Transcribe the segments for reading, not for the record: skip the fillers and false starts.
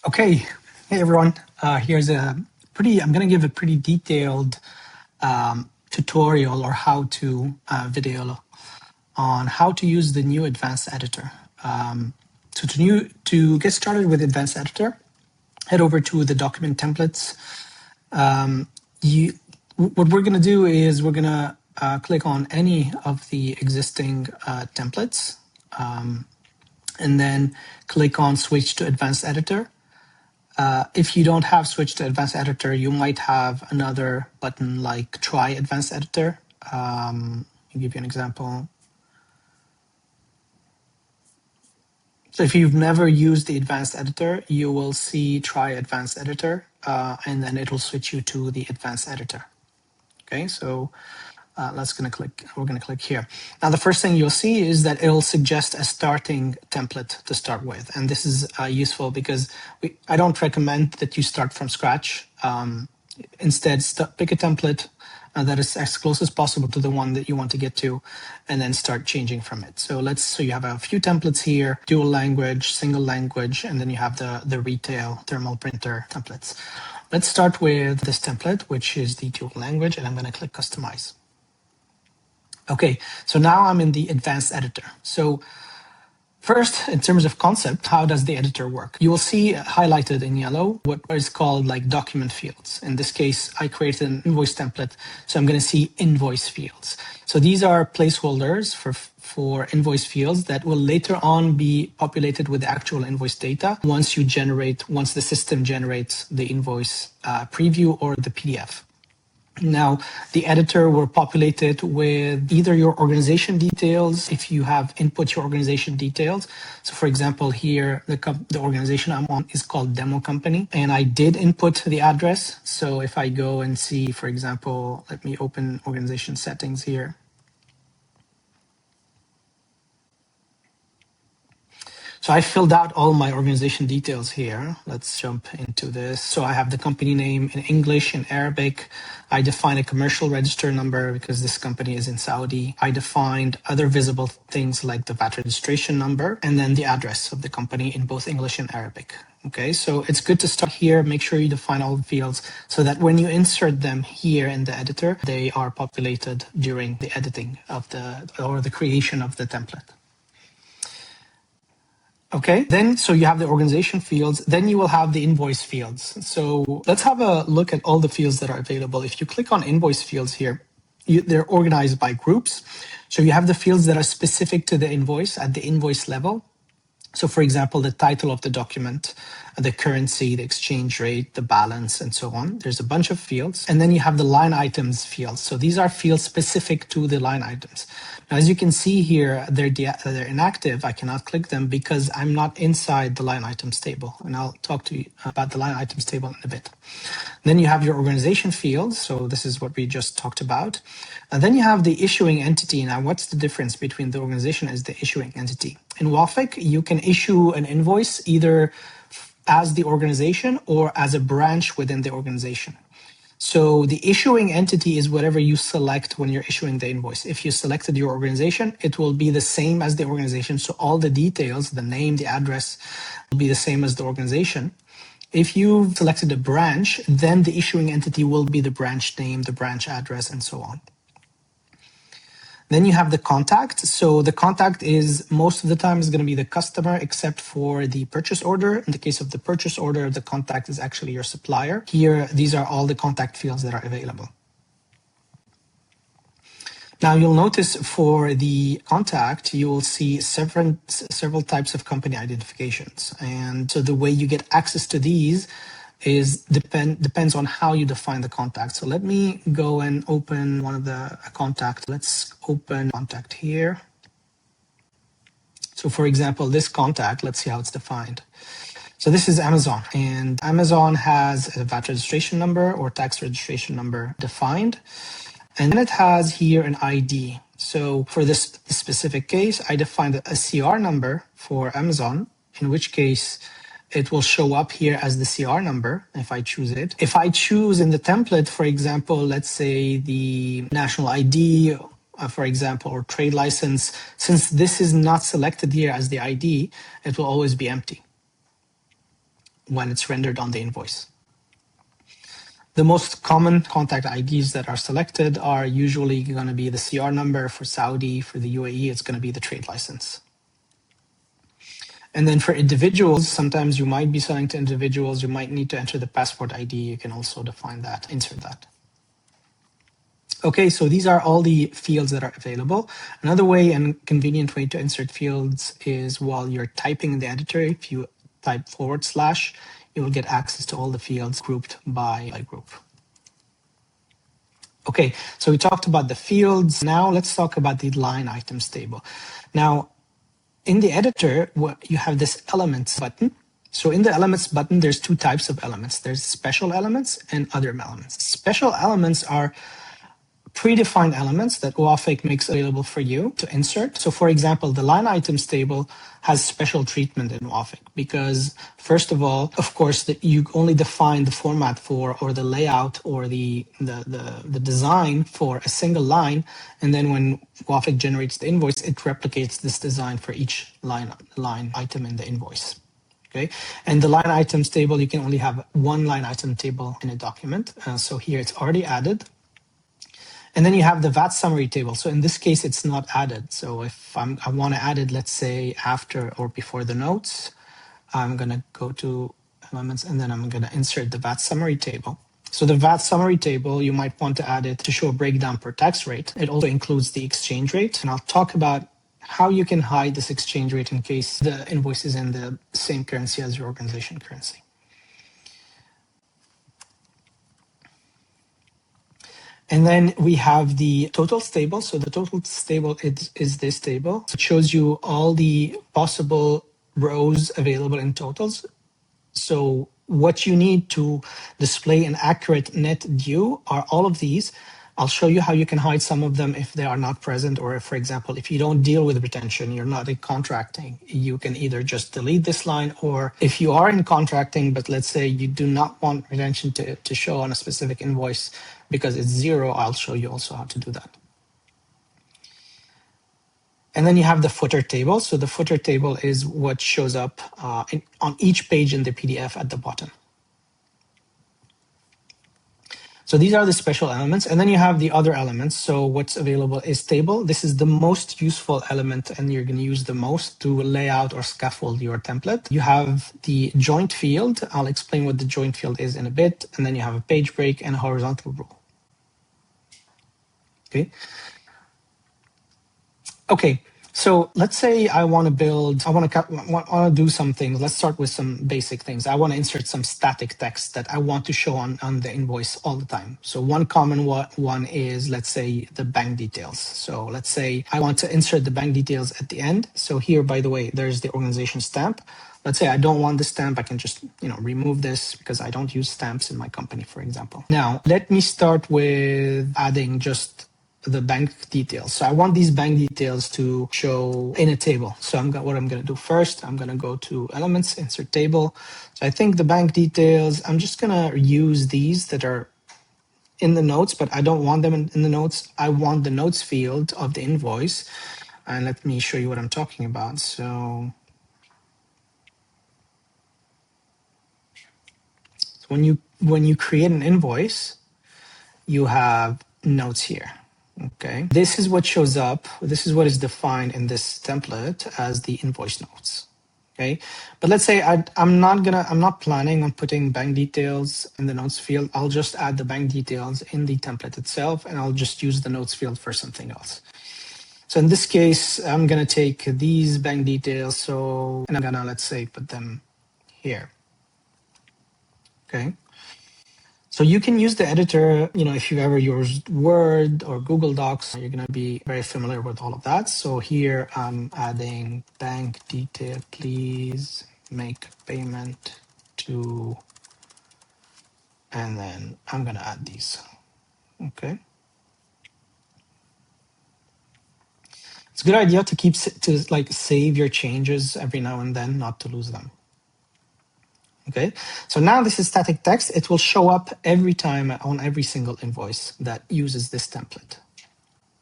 Okay, hey everyone. Here's I'm going to give a pretty detailed tutorial or how-to video on how to use the new Advanced Editor. To get started with Advanced Editor, head over to the document templates. What we're going to do is we're going to click on any of the existing templates and then click on Switch to Advanced Editor. If you don't have Switch to Advanced Editor, you might have another button like Try Advanced Editor. I'll give you an example. So if you've never used the Advanced Editor, you will see Try Advanced Editor, and then it will switch you to the Advanced Editor. Okay, so we're gonna click here. Now the first thing you'll see is that it'll suggest a starting template to start with. And this is useful because I don't recommend that you start from scratch. Instead, pick a template that is as close as possible to the one that you want to get to, and then start changing from it. So you have a few templates here: dual language, single language, and then you have the retail thermal printer templates. Let's start with this template, which is the dual language, and I'm going to click customize. Okay, so now I'm in the Advanced Editor. So first, in terms of concept, how does the editor work? You will see highlighted in yellow what is called like document fields. In this case, I created an invoice template, so I'm going to see invoice fields. So these are placeholders for invoice fields that will later on be populated with the actual invoice data once the system generates the invoice preview or the PDF. Now, the editor will populate it with either your organization details, if you have input your organization details. So for example, here, the organization I'm on is called Demo Company, and I did input the address. So if I go and see, for example, let me open organization settings here. So I filled out all my organization details here. Let's jump into this. So I have the company name in English and Arabic. I define a commercial register number because this company is in Saudi. I defined other visible things like the VAT registration number and then the address of the company in both English and Arabic. Okay, so it's good to start here. Make sure you define all the fields so that when you insert them here in the editor, they are populated during the editing of the creation of the template. Okay, then so you have the organization fields, then you will have the invoice fields. So let's have a look at all the fields that are available. If you click on invoice fields here, they're organized by groups. So you have the fields that are specific to the invoice at the invoice level. So for example, the title of the document, the currency, the exchange rate, the balance, and so on. There's a bunch of fields. And then you have the line items fields. So these are fields specific to the line items. Now, as you can see here, they're inactive. I cannot click them because I'm not inside the line items table. And I'll talk to you about the line items table in a bit. Then you have your organization fields. So this is what we just talked about. And then you have the issuing entity. Now, what's the difference between the organization and the issuing entity? In Wafeq, you can issue an invoice either as the organization or as a branch within the organization. So the issuing entity is whatever you select when you're issuing the invoice. If you selected your organization, it will be the same as the organization. So all the details, the name, the address, will be the same as the organization. If you've selected a branch, then the issuing entity will be the branch name, the branch address, and so on. Then you have the contact. So the contact is most of the time is going to be the customer, except for the purchase order. In the case of the purchase order, the contact is actually your supplier. Here, these are all the contact fields that are available. Now you'll notice for the contact, you will see several types of company identifications. And so the way you get access to these depends on how you define the contact. So let me go and open one of the contact. Let's open contact here. So for example, this contact, let's see how it's defined. So this is Amazon, and Amazon has a VAT registration number or tax registration number defined. And then it has here an ID. So for this specific case, I defined a CR number for Amazon, in which case it will show up here as the CR number if I choose it. If I choose in the template, for example, let's say the national ID, for example, or trade license, since this is not selected here as the ID, it will always be empty. when it's rendered on the invoice. The most common contact IDs that are selected are usually going to be the CR number for Saudi. For the UAE, it's going to be the trade license. And then for individuals, sometimes you might be selling to individuals. You might need to enter the passport ID. You can also define that, insert that. Okay, so these are all the fields that are available. Another way and convenient way to insert fields is while you're typing in the editor, if you type /, you will get access to all the fields grouped by group. Okay, so we talked about the fields. Now let's talk about the line items table. Now, in the editor, you have this elements button. So in the elements button, there's two types of elements. There's special elements and other elements. Special elements are predefined elements that Wafeq makes available for you to insert. So for example, the line items table has special treatment in Wafeq because first of all, of course, that you only define the format for or the layout or the design for a single line. And then when Wafeq generates the invoice, it replicates this design for each line item in the invoice. Okay, and the line items table, you can only have one line item table in a document. So here it's already added. And then you have the VAT summary table. So in this case, it's not added. So if I want to add it, let's say after or before the notes, I'm going to go to elements and then I'm going to insert the VAT summary table. So the VAT summary table, you might want to add it to show a breakdown per tax rate. It also includes the exchange rate. And I'll talk about how you can hide this exchange rate in case the invoice is in the same currency as your organization currency. And then we have the totals table. So the totals table is this table. It shows you all the possible rows available in totals. So what you need to display an accurate net due are all of these. I'll show you how you can hide some of them if they are not present, or if, for example, if you don't deal with retention, you're not in contracting, you can either just delete this line, or if you are in contracting, but let's say you do not want retention to show on a specific invoice because it's 0, I'll show you also how to do that. And then you have the footer table. So the footer table is what shows up on each page in the PDF at the bottom. So these are the special elements. And then you have the other elements. So what's available is table. This is the most useful element and you're going to use the most to lay out or scaffold your template. You have the joint field. I'll explain what the joint field is in a bit. And then you have a page break and a horizontal rule. Okay. Okay. So let's say I want to do some things. Let's start with some basic things. I want to insert some static text that I want to show on the invoice all the time. So one common one is, let's say, the bank details. So let's say I want to insert the bank details at the end. So here, by the way, there's the organization stamp. Let's say I don't want the stamp. I can just remove this because I don't use stamps in my company, for example. Now, let me start with adding just the bank details. So I want these bank details to show in a table. So what I'm going to do first, I'm going to go to elements, insert table. So I think the bank details, I'm just going to use these that are in the notes, but I don't want them in the notes. I want the notes field of the invoice. And let me show you what I'm talking about. So when you create an invoice, you have notes here. Okay, this is what shows up. This is what is defined in this template as the invoice notes. Okay, but let's say I'm not planning on putting bank details in the notes field. I'll just add the bank details in the template itself, and I'll just use the notes field for something else. So in this case, I'm gonna take these bank details. And I'm gonna, let's say, put them here. Okay. So you can use the editor, if you've ever used Word or Google Docs, you're going to be very familiar with all of that. So here I'm adding bank detail, please make payment to, and then I'm going to add these. Okay. It's a good idea to save your changes every now and then, not to lose them. Okay, so now this is static text. It will show up every time on every single invoice that uses this template.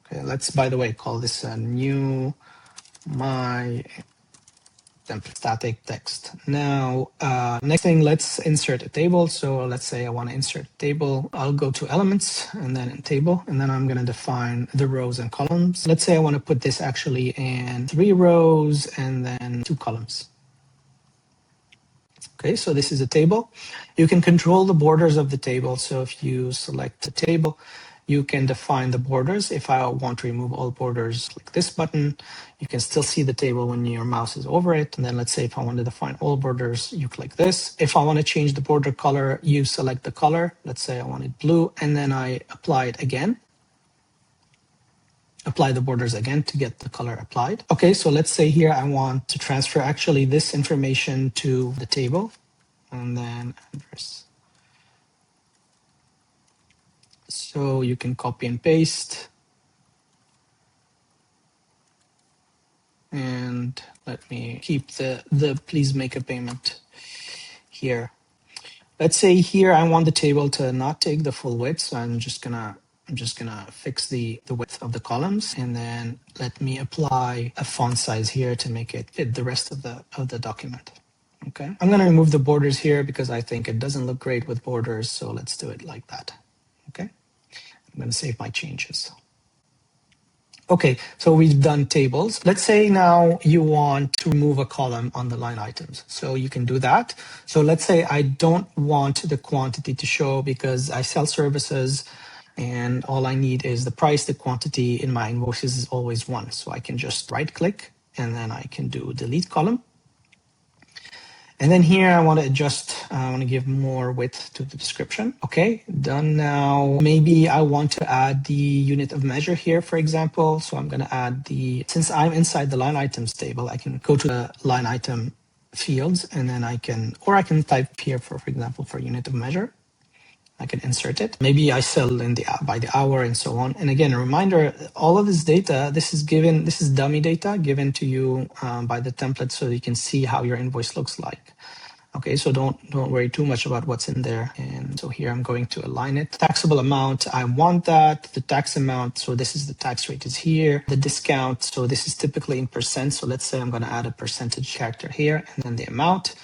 Okay, let's, by the way, call this a new my template static text. Now, next thing, let's insert a table. So let's say I want to insert a table. I'll go to elements and then in table, and then I'm going to define the rows and columns. Let's say I want to put this actually in 3 rows and then 2 columns. Okay, so this is a table. You can control the borders of the table. So if you select the table, you can define the borders. If I want to remove all borders, click this button. You can still see the table when your mouse is over it. And then let's say if I want to define all borders, you click this. If I want to change the border color, you select the color. Let's say I want it blue, and then I apply it again. Apply the borders again to get the color applied. Okay, so let's say here I want to transfer actually this information to the table, and then address. So you can copy and paste, and let me keep the please make a payment here. Let's say here I want the table to not take the full width, so I'm just gonna fix the width of the columns, and then let me apply a font size here to make it fit the rest of the document. Okay, I'm gonna remove the borders here because I think it doesn't look great with borders, so let's do it like that. Okay, I'm gonna save my changes. Okay, so we've done tables. Let's say now you want to remove a column on the line items. So you can do that. So let's say I don't want the quantity to show because I sell services and all I need is the price. The quantity in my invoices is always 1. So I can just right click and then I can do delete column. And then here I want to adjust, I want to give more width to the description. Okay, done now. Maybe I want to add the unit of measure here, for example. So I'm going to add since I'm inside the line items table, I can go to the line item fields and then I can type here for example, for unit of measure. I can insert it. Maybe I sell in by the hour and so on. And again, a reminder, all of this data, this is dummy data given to you by the template so you can see how your invoice looks like. Okay, so don't worry too much about what's in there. And so here I'm going to align it. Taxable amount, I want that. The tax amount, so this is the tax rate is here. The discount, so this is typically in percent. So let's say I'm going to add a percentage character here and then the amount.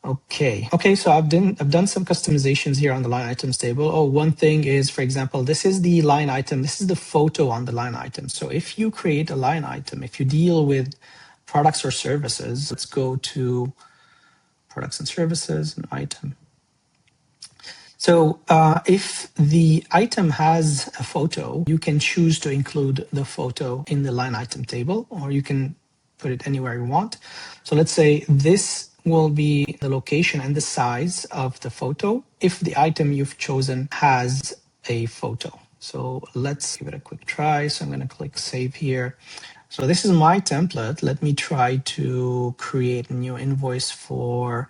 Okay, so I've done some customizations here on the line items table. Oh, one thing is, for example, this is the line item. This is the photo on the line item. So if you create a line item, if you deal with products or services, let's go to products and services and item. So if the item has a photo, you can choose to include the photo in the line item table, or you can put it anywhere you want. So let's say this will be the location and the size of the photo if the item you've chosen has a photo. So let's give it a quick try. So I'm going to click save here. So this is my template. Let me try to create a new invoice for,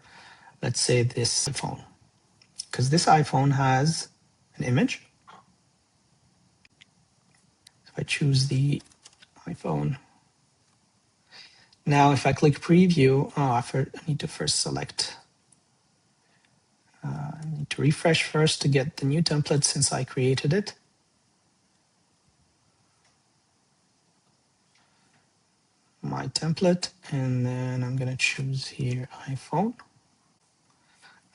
let's say, this iPhone, because this iPhone has an image. If I choose the iPhone, now if I click preview, I need to first select. I need to refresh first to get the new template since I created it. My template, and then I'm going to choose here iPhone.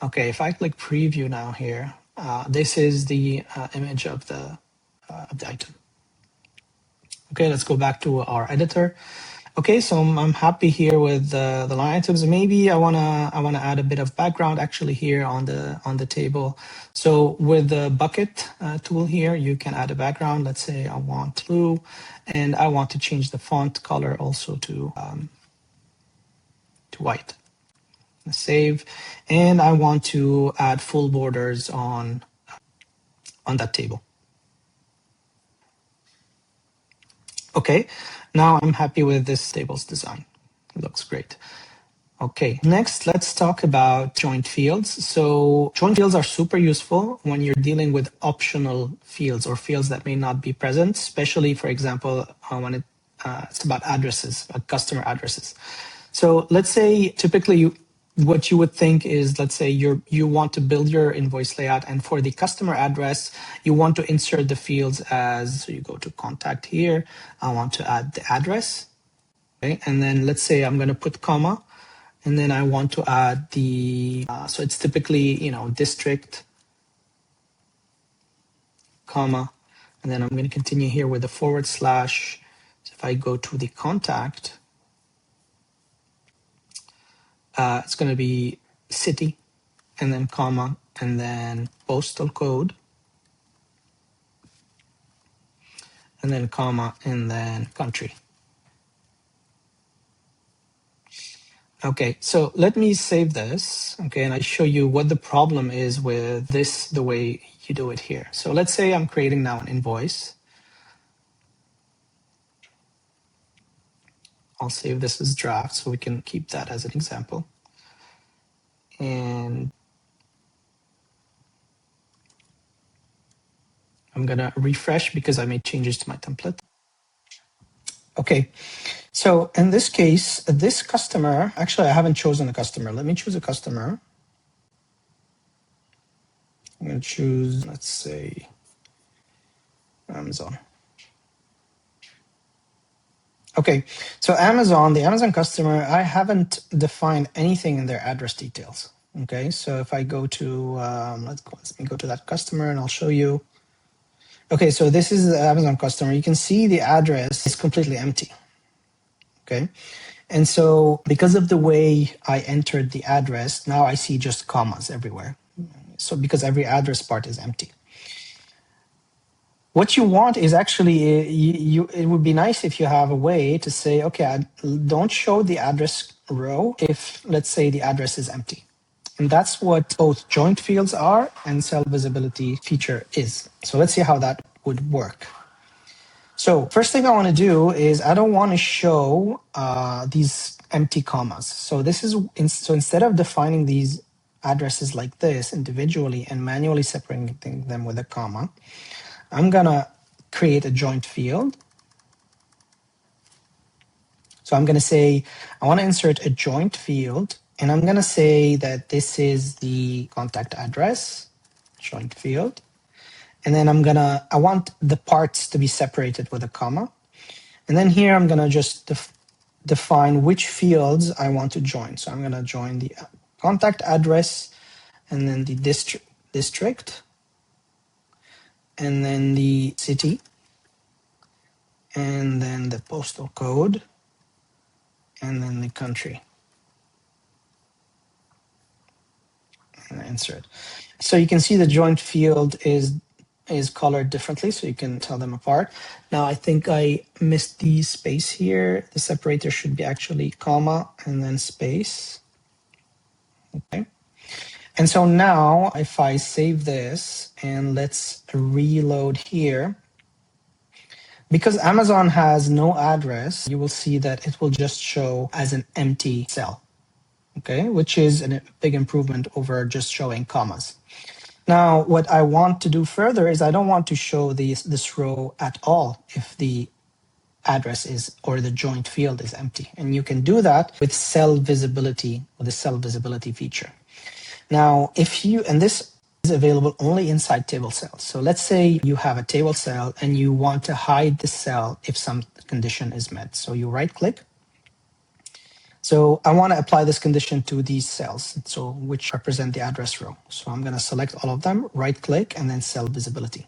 Okay, if I click preview now here, this is the image of the item. Okay, let's go back to our editor. Okay, so I'm happy here with the line items. Maybe I wanna add a bit of background actually here on the table. So with the bucket tool here, you can add a background. Let's say I want blue, and I want to change the font color also to white. Save, and I want to add full borders on that table. Okay, now I'm happy with this table's design. It looks great. Okay, next let's talk about joint fields. So joint fields are super useful when you're dealing with optional fields or fields that may not be present, especially, for example, when it's about addresses, customer addresses. So let's say typically what you would think is, let's say you want to build your invoice layout, and for the customer address, you want to insert the fields as, so you go to contact here, I want to add the address. Okay, and then let's say I'm going to put comma, and then I want to add the, so it's typically, district, comma, and then I'm going to continue here with the /. So if I go to the contact, it's going to be city, and then comma, and then postal code, and then comma, and then country. Okay, so let me save this, okay, and I show you what the problem is with this, the way you do it here. So let's say I'm creating now an invoice. I'll save this as draft so we can keep that as an example. And I'm gonna refresh because I made changes to my template. Okay, so in this case, this customer, actually I haven't chosen a customer. Let me choose a customer. I'm gonna choose, let's say, Amazon. Okay, so Amazon, the Amazon customer, I haven't defined anything in their address details. Okay, so if I go to, let me go to that customer and I'll show you. Okay, so this is the Amazon customer. You can see the address is completely empty. Okay, and so because of the way I entered the address, now I see just commas everywhere. So because every address part is empty. What you want is actually, it would be nice if you have a way to say, okay, don't show the address row if, let's say, the address is empty. And that's what both joint fields are and cell visibility feature is. So let's see how that would work. So first thing I want to do is I don't want to show these empty commas. So this is, so instead of defining these addresses like this individually and manually separating them with a comma, I'm gonna create a joint field. So I'm gonna say, I wanna insert a joint field, and I'm gonna say that this is the contact address, joint field. And then I want the parts to be separated with a comma. And then here I'm gonna just define which fields I want to join. So I'm gonna join the contact address, and then the district, and then the city, and then the postal code, and then the country, and insert. So you can see the joint field is colored differently, so you can tell them apart. Now I think I missed the space here. The separator should be actually comma and then space. Okay. And so now if I save this and let's reload here, because Amazon has no address, you will see that it will just show as an empty cell, okay, which is a big improvement over just showing commas. Now, what I want to do further is I don't want to show this row at all if the address is, or the joint field is empty. And you can do that with cell visibility, with the cell visibility feature. Now, and this is available only inside table cells. So let's say you have a table cell and you want to hide the cell if some condition is met. So you right click. So I want to apply this condition to these cells, so which represent the address row. So I'm going to select all of them, right click, and then cell visibility.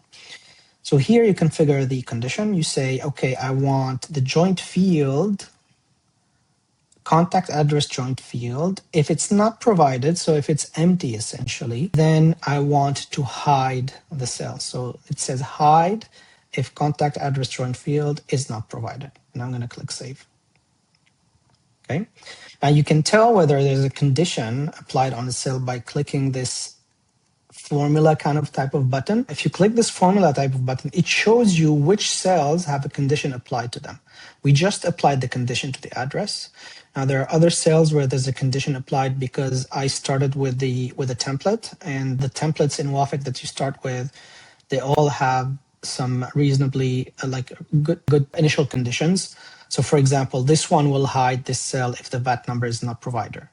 So here you configure the condition. You say, okay, I want the joint field, contact address joint field. If it's not provided, so if it's empty essentially, then I want to hide the cell. So it says hide if contact address joint field is not provided. And I'm going to click save. Okay. Now you can tell whether there's a condition applied on the cell by clicking this formula kind of type of button. If you click this formula type of button, it shows you which cells have a condition applied to them. We just applied the condition to the address. Now there are other cells where there's a condition applied because I started with a template, and the templates in Wafeq that you start with, they all have some reasonably like good initial conditions. So for example, this one will hide this cell if the VAT number is not provided,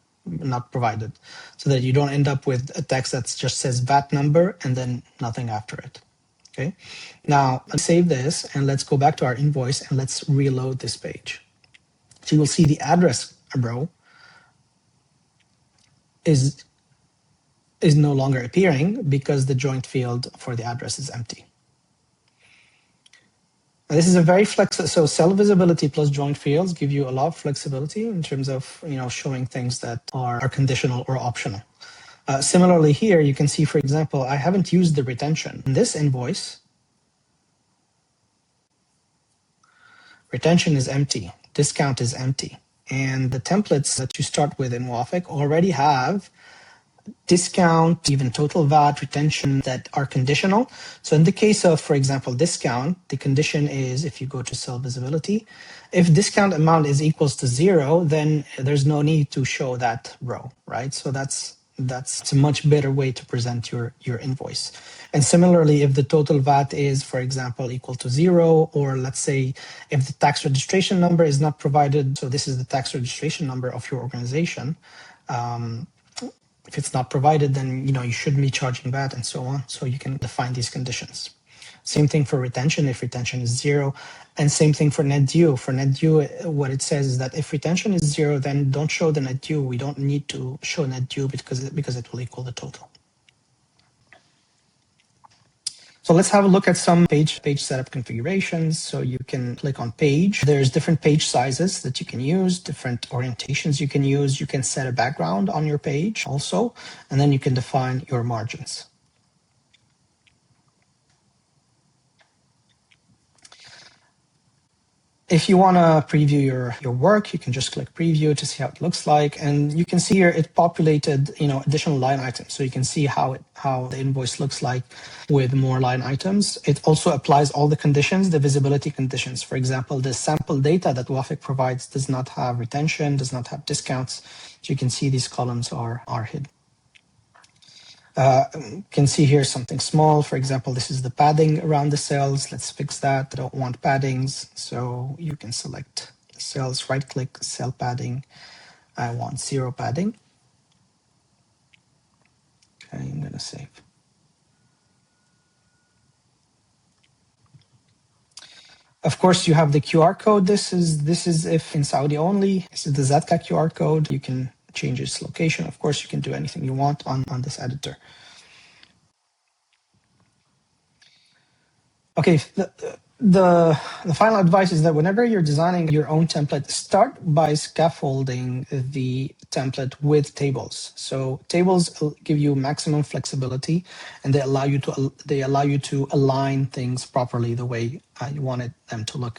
so that you don't end up with a text that just says VAT number and then nothing after it. Okay. Now let's save this and let's go back to our invoice and let's reload this page. So you will see the address row is no longer appearing because the joint field for the address is empty. Now, this is a very flexible. So cell visibility plus joint fields give you a lot of flexibility in terms of showing things that are conditional or optional. Similarly here, you can see, for example, I haven't used the retention. In this invoice, retention is empty, discount is empty. And the templates that you start with in Wafeq already have discount, even total VAT, retention that are conditional. So in the case of, for example, discount, the condition is if you go to cell visibility, if discount amount is equals to 0, then there's no need to show that row, right? So that's a much better way to present your invoice. And similarly, if the total VAT is, for example, equal to 0, or let's say if the tax registration number is not provided, so this is the tax registration number of your organization, if it's not provided, then you shouldn't be charging VAT and so on. So you can define these conditions. Same thing for retention if retention is 0, and same thing for net due. For net due, what it says is that if retention is 0, then don't show the net due. We don't need to show net due because it will equal the total. So let's have a look at some page setup configurations. So you can click on page. There's different page sizes that you can use, different orientations you can use. You can set a background on your page also, and then you can define your margins. If you want to preview your work, you can just click preview to see how it looks like. And you can see here it populated additional line items. So you can see how the invoice looks like with more line items. It also applies all the conditions, the visibility conditions. For example, the sample data that Wafeq provides does not have retention, does not have discounts. So you can see these columns are hidden. Can see here something small. For example, this is the padding around the cells. Let's fix that. I don't want paddings. So you can select cells, right click, cell padding. I want 0 padding. Okay, I'm going to save. Of course, you have the QR code. This is if in Saudi only. This is the Zatka QR code. You can change its location. Of course, you can do anything you want on this editor. Okay, the final advice is that whenever you're designing your own template, start by scaffolding the template with tables. So tables give you maximum flexibility, and they allow you to align things properly the way you wanted them to look.